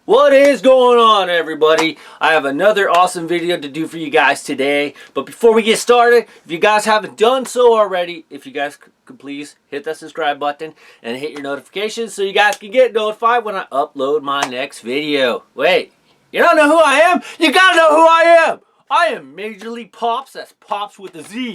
What is going on, everybody? I have another awesome video to do for you guys today. But before we get started, if you guys haven't done so already, if you guys could please hit that subscribe button and hit your notifications so you guys can get notified when I upload my next video. Wait, you don't know who I am? You gotta know who I am! I am Major League Popz. That's Popz with a Z.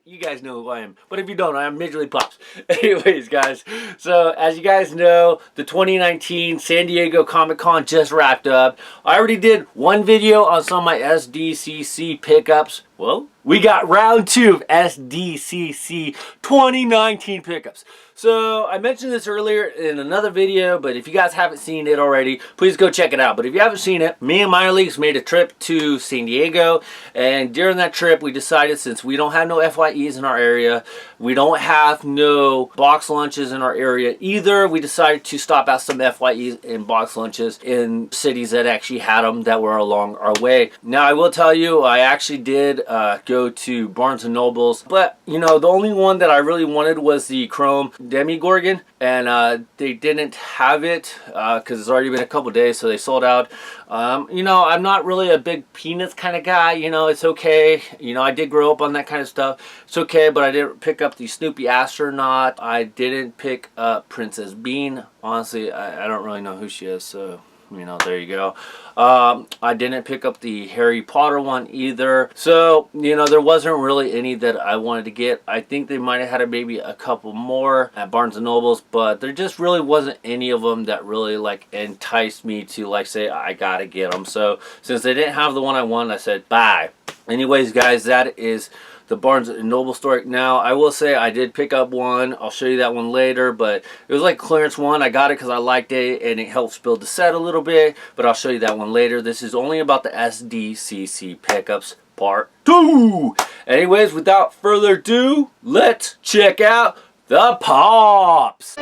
You guys know who I am. But if you don't, I am Major League Popz. Anyways, guys. So, as you guys know, the 2019 San Diego Comic-Con just wrapped up. I already did one video on some of my SDCC pickups. Well, we got round 2 of SDCC 2019 pickups. So, I mentioned this earlier in another video, but if you guys haven't seen it already, please go check it out. But if you haven't seen it, me and Minor Leagues made a trip to San Diego, and during that trip, we decided since we don't have no FYEs in our area, we don't have no box lunches in our area either, we decided to stop at some FYEs and box lunches in cities that actually had them that were along our way. Now, I will tell you, I actually did go to Barnes & Noble's, but, you know, the only one that I really wanted was the Chrome Demigorgon, and they didn't have it because it's already been a couple days, so they sold out. You know, I'm not really a big Peanuts kind of guy. You know, it's okay. You know, I did grow up on that kind of stuff. It's okay, but I didn't pick up the Snoopy Astronaut. I didn't pick up Princess Bean. Honestly, I don't really know who she is, so... you know, there you go. I didn't pick up the Harry Potter one either. So, you know, there wasn't really any that I wanted to get. I think they might have had maybe a couple more at Barnes & Noble's, but there just really wasn't any of them that really, like, enticed me to, like, say, I gotta get them. So, since they didn't have the one I wanted, I said, bye. Anyways, guys, that is the Barnes & Noble store. Now, I will say I did pick up one. I'll show you that one later, but it was like clearance one. I got it because I liked it, and it helps build the set a little bit, but I'll show you that one later. This is only about the SDCC Pickups Part 2. Anyways, without further ado, let's check out the Popz.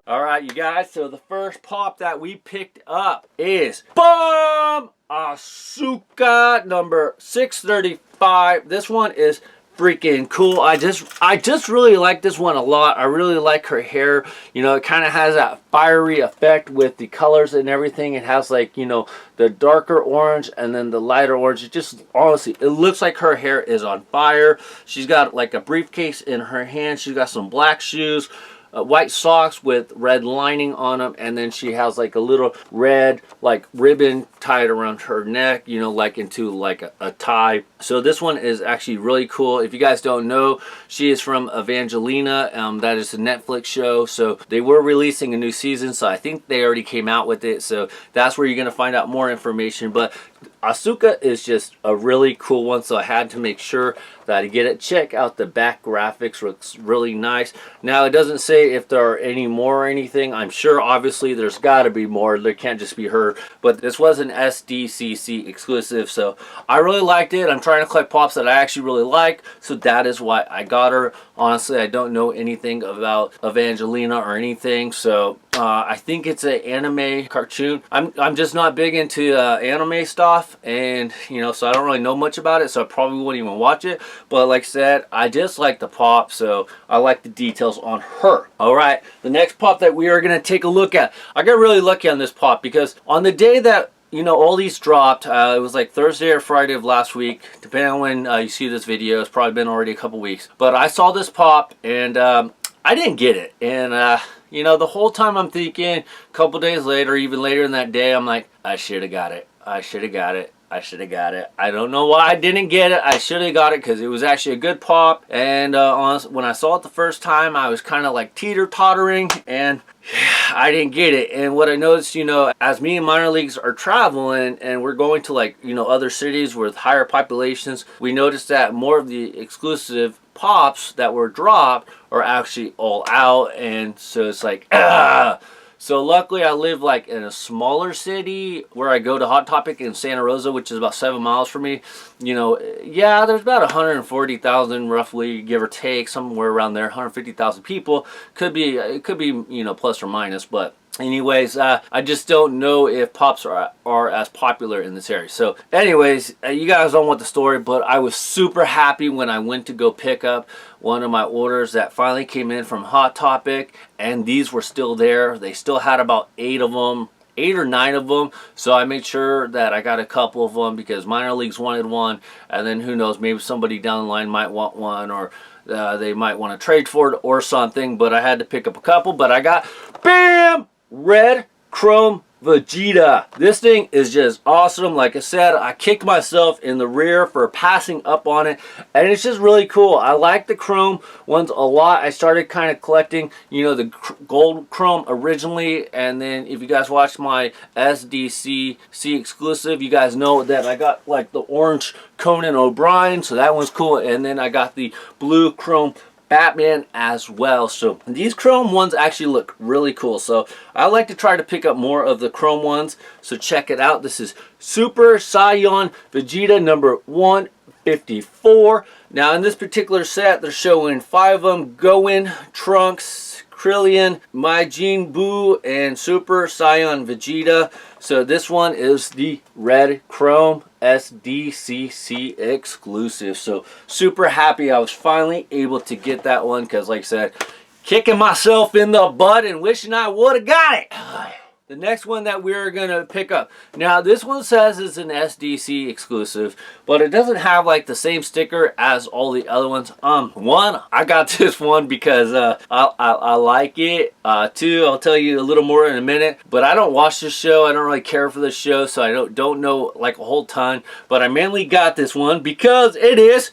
Alright, you guys, so the first pop that we picked up is BOOM! Asuka number 635. This one is freaking cool. I just really like this one a lot. I really like her hair. You know, it kind of has that fiery effect with the colors and everything. It has, like, you know, the darker orange and then the lighter orange. It just, honestly, it looks like her hair is on fire. She's got like a briefcase in her hand. She's got some black shoes, white socks with red lining on them, and then she has like a little red like ribbon tied around her neck, you know, like into like a tie. So this one is actually really cool. If you guys don't know, she is from Evangelina. That is a Netflix show, so they were releasing a new season, so I think they already came out with it, so that's where you're gonna find out more information. But Asuka is just a really cool one, so I had to make sure that I get it. Check out the back graphics, looks really nice. Now, it doesn't say if there are any more or anything. I'm sure obviously there's got to be more. There can't just be her, but this was an SDCC exclusive, so I really liked it. I'm trying to collect pops that I actually really like, so that is why I got her. Honestly, I don't know anything about Evangelina or anything, so I think it's an anime cartoon. I'm just not big into anime stuff, and you know, so I don't really know much about it, so I probably wouldn't even watch it. But like I said, I just like the pop, so I like the details on her. Alright, the next pop that we are going to take a look at. I got really lucky on this pop because on the day that, you know, all these dropped, it was like Thursday or Friday of last week, depending on when you see this video. It's probably been already a couple weeks, but I saw this pop and I didn't get it, and you know, the whole time I'm thinking, a couple days later, even later in that day, I'm like, I should have got it. I should have got it. I should have got it. I don't know why I didn't get it. I should have got it because it was actually a good pop. And honestly, when I saw it the first time, I was kind of like teeter-tottering, and I didn't get it. And what I noticed, you know, as me and Minor Leagues are traveling and we're going to, like, you know, other cities with higher populations, we noticed that more of the exclusive pops that were dropped are actually all out. And so it's like, ah. So luckily I live like in a smaller city where I go to Hot Topic in Santa Rosa, which is about 7 miles from me. You know, yeah, there's about 140,000 roughly, give or take, somewhere around there, 150,000 people. It could be, you know, plus or minus, but Anyways, I just don't know if Popz are as popular in this area. So anyways, you guys don't want the story, but I was super happy when I went to go pick up one of my orders that finally came in from Hot Topic, and these were still there. They still had about 8 of them. 8 or 9 of them, so I made sure that I got a couple of them because minor leagues wanted one, and then who knows, maybe somebody down the line might want one, or they might want to trade for it or something. But I had to pick up a couple. But I got, bam, red chrome Vegeta. This thing is just awesome. Like I said, I kicked myself in the rear for passing up on it, and it's just really cool. I like the chrome ones a lot. I started kind of collecting, you know, the gold chrome originally, and then if you guys watched my SDCC exclusive, you guys know that I got like the orange Conan O'Brien, so that one's cool, and then I got the blue chrome Batman as well. So these chrome ones actually look really cool, so I like to try to pick up more of the chrome ones. So check it out. This is Super Saiyan Vegeta number 154. Now in this particular set, they're showing 5 of them: Goen, Trunks, Krillin, Majin Buu, and Super Saiyan Vegeta. So this one is the red chrome SDCC exclusive. So super happy I was finally able to get that one, because like I said, kicking myself in the butt and wishing I would have got it. The next one that we're going to pick up. Now, this one says it's an SDC exclusive, but it doesn't have like the same sticker as all the other ones. One, I got this one because I like it. Two, I'll tell you a little more in a minute, but I don't watch this show. I don't really care for this show, so I don't know like a whole ton, but I mainly got this one because it is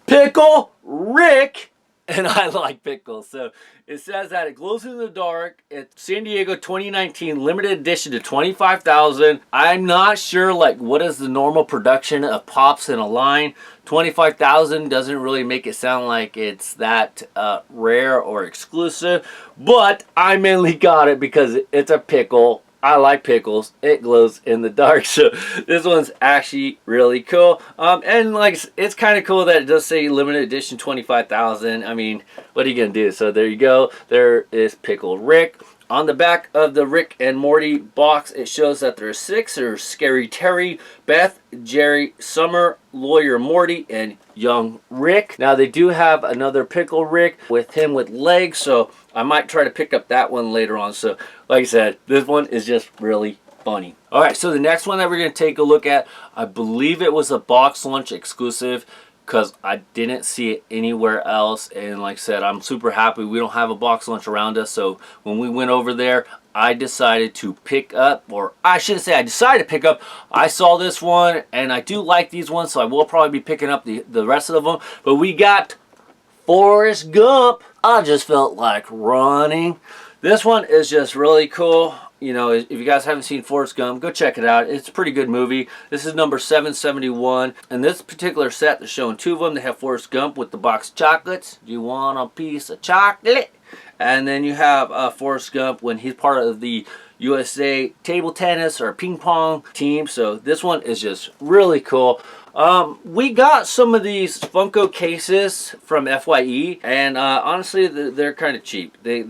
Pickle Rick. And I like pickles. So it says that it glows in the dark. It's San Diego 2019 limited edition to 25,000. I'm not sure like what is the normal production of Popz in a line. 25,000 doesn't really make it sound like it's that rare or exclusive. But I mainly got it because it's a pickle. I like pickles. It glows in the dark. So this one's actually really cool. And like, it's kind of cool that it does say limited edition 25,000. I mean, what are you going to do? So there you go. There is Pickle Rick. On the back of the Rick and Morty box, it shows that there's 6. There's Scary Terry, Beth, Jerry, Summer, Lawyer Morty, and Young Rick. Now they do have another Pickle Rick with him with legs, so I might try to pick up that one later on. So like I said, this one is just really funny. Alright, so the next one that we're going to take a look at, I believe it was a box lunch exclusive, because I didn't see it anywhere else. And like I said, I'm super happy we don't have a box lunch around us. So when we went over there, I decided to pick up, or I shouldn't say I decided to pick up, I saw this one and I do like these ones, so I will probably be picking up the rest of them. But we got Forrest Gump. I just felt like running. This one is just really cool. You know, if you guys haven't seen Forrest Gump, go check it out. It's a pretty good movie. This is number 771. And this particular set, they're showing 2 of them. They have Forrest Gump with the box of chocolates. Do you want a piece of chocolate? And then you have Forrest Gump when he's part of the USA table tennis or ping pong team. So this one is just really cool. We got some of these Funko cases from FYE, and honestly, they're kind of cheap. They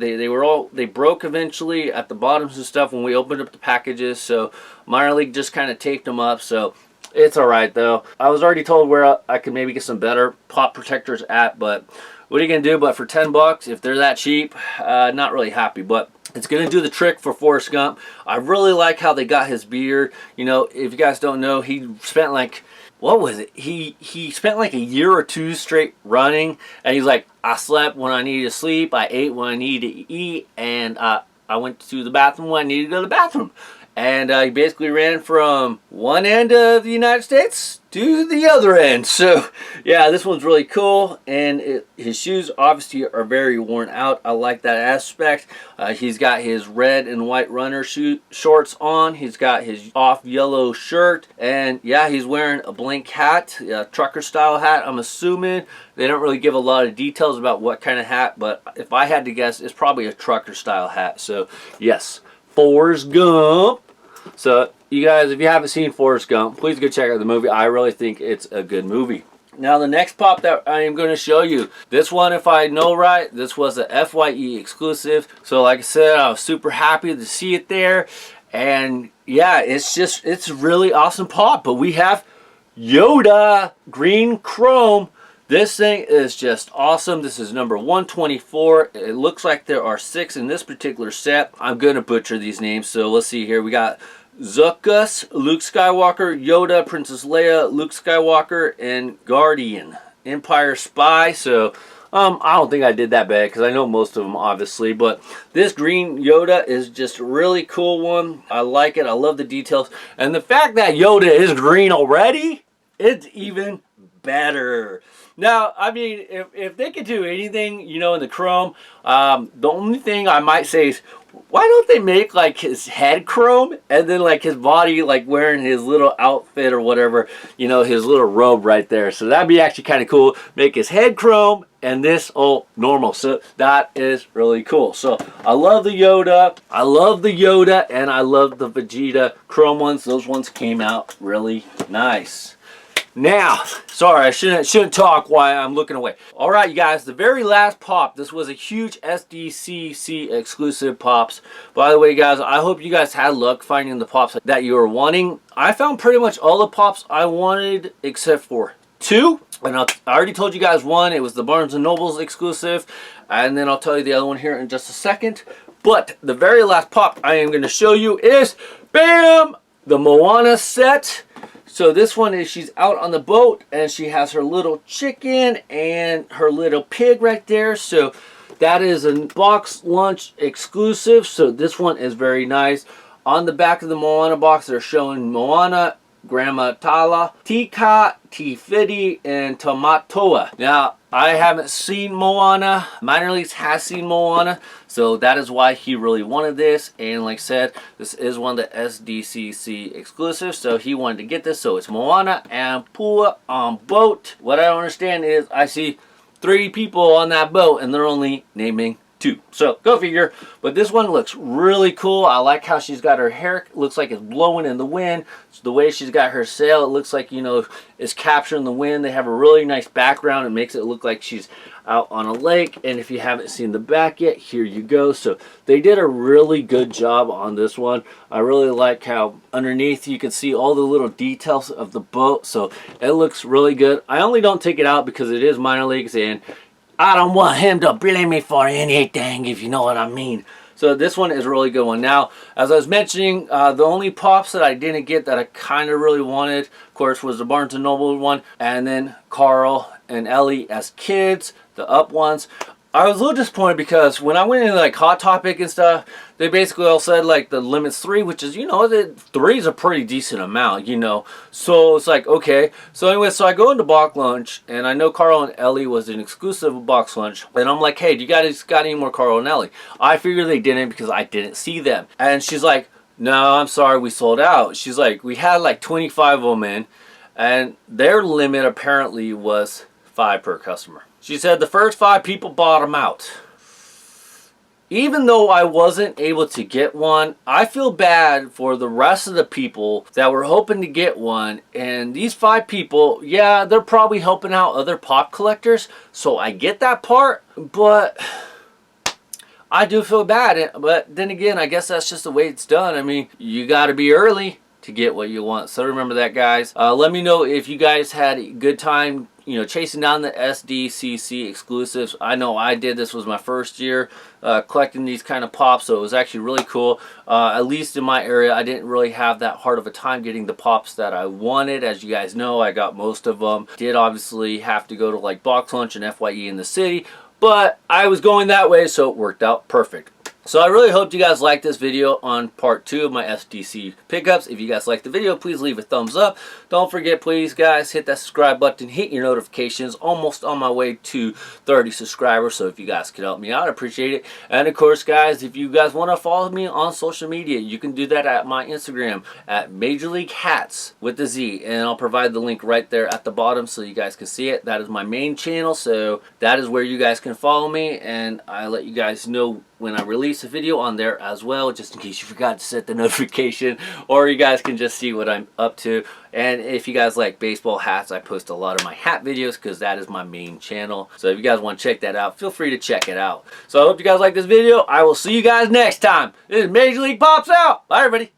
broke eventually at the bottoms and stuff when we opened up the packages. So minor league just kind of taped them up. So it's all right though. I was already told where I could maybe get some better pop protectors at, but what are you gonna do? But for 10 bucks, if they're that cheap, not really happy. But it's gonna do the trick for Forrest Gump. I really like how they got his beard. You know, if you guys don't know, he spent like, what was it? He spent like a year or 2 straight running, and he's like, I slept when I needed to sleep, I ate when I needed to eat, and I went to the bathroom when I needed to go to the bathroom. And he basically ran from one end of the United States to the other end. So yeah, this one's really cool, and his shoes obviously are very worn out. I like that aspect. He's got his red and white runner shorts on. He's got his off yellow shirt, and yeah, he's wearing a blank hat, a trucker style hat. I'm assuming they don't really give a lot of details about what kind of hat, but if I had to guess, it's probably a trucker style hat. So yes, Forrest Gump. So you guys, if you haven't seen Forrest Gump, please go check out the movie. I really think it's a good movie. Now the next pop that I am going to show you, this one, if I know right, this was a FYE exclusive. So like I said, I was super happy to see it there. And yeah, it's really awesome pop. But we have Yoda green chrome. This thing is just awesome. This is number 124. It looks like there are 6 in this particular set. I'm going to butcher these names. So let's see here. We got Zuckuss, Luke Skywalker, Yoda, Princess Leia, Luke Skywalker, and Guardian, Empire Spy. So I don't think I did that bad because I know most of them obviously, but this green Yoda is just a really cool one. I like it. I love the details, and the fact that Yoda is green already, it's even better. Now, I mean, if they could do anything, you know, in the chrome, the only thing I might say is, why don't they make like his head chrome and then like his body like wearing his little outfit or whatever, you know, his little robe right there. So that'd be actually kind of cool. Make his head chrome and this all normal. So that is really cool. So I love the Yoda. I love the Yoda and I love the Vegeta chrome ones. Those ones came out really nice. Now, sorry, I shouldn't talk while I'm looking away. All right, you guys, the very last pop. This was a huge SDCC exclusive pops. By the way, guys, I hope you guys had luck finding the pops that you were wanting. I found pretty much all the pops I wanted except for 2. And I already told you guys one. It was the Barnes & Noble's exclusive. And then I'll tell you the other one here in just a second. But the very last pop I am going to show you is, bam, the Moana set. So this one is, she's out on the boat and she has her little chicken and her little pig right there. So that is a box lunch exclusive. So this one is very nice. On the back of the Moana box, they're showing Moana, Grandma Tala, Tika, Tifidi, and Tamatoa. Now, I haven't seen Moana. Minor Leagues has seen Moana, so that is why he really wanted this. And like I said, this is one of the SDCC exclusives, so he wanted to get this. So it's Moana and Pua on boat. What I don't understand is I see 3 people on that boat, and they're only naming 2. So go figure. But this one looks really cool. I like how she's got her hair. Looks like it's blowing in the wind. The way she's got her sail, it looks like, you know, it's capturing the wind. They have a really nice background. It makes it look like she's out on a lake. And if you haven't seen the back yet, here you go. So they did a really good job on this one. I really like how underneath you can see all the little details of the boat. So it looks really good. I only don't take it out because it is minor leagues and I don't want him to blame me for anything, if you know what I mean. So this one is a really good one. Now, as I was mentioning, the only pops that I didn't get that I kind of really wanted, of course, was the Barnes & Noble one. And then Carl and Ellie as kids, the up ones. I was a little disappointed because when I went into like Hot Topic and stuff, they basically all said like the limit's 3, which is, you know, 3 is a pretty decent amount, you know. So it's like, okay. So anyway, so I go into Box Lunch and I know Carl and Ellie was an exclusive of Box Lunch. And I'm like, hey, do you guys got any more Carl and Ellie? I figured they didn't because I didn't see them. And she's like, no, I'm sorry, we sold out. She's like, we had like 25 of them in and their limit apparently was 5 per customer. She said the first 5 people bought them out. Even though I wasn't able to get one, I feel bad for the rest of the people that were hoping to get one. And these 5 people, yeah, they're probably helping out other pop collectors. So I get that part, but I do feel bad. But then again, I guess that's just the way it's done. I mean, you got to be early to get what you want. So remember that, guys. Let me know if you guys had a good time, you know, chasing down the SDCC exclusives. I know I did. This was my first year collecting these kind of pops, so it was actually really cool. At least in my area, I didn't really have that hard of a time getting the pops that I wanted. As you guys know, I got most of them. Did obviously have to go to like Box Lunch and FYE in the city, but I was going that way, so it worked out perfect. So I really hope you guys liked this video on part 2 of my SDCC pickups. If you guys liked the video, please leave a thumbs up. Don't forget, please, guys, hit that subscribe button, hit your notifications. Almost on my way to 30 subscribers, so if you guys could help me out, I appreciate it. And of course, guys, if you guys want to follow me on social media, you can do that at my Instagram at Major League Hats with the Z, and I'll provide the link right there at the bottom so you guys can see it. That is my main channel, so that is where you guys can follow me, and I let you guys know when I release a video on there as well, just in case you forgot to set the notification, or you guys can just see what I'm up to. And if you guys like baseball hats, I post a lot of my hat videos because that is my main channel. So if you guys want to check that out, feel free to check it out. So I hope you guys like this video. I will see you guys next time. This is Major League Popz out. Bye, everybody.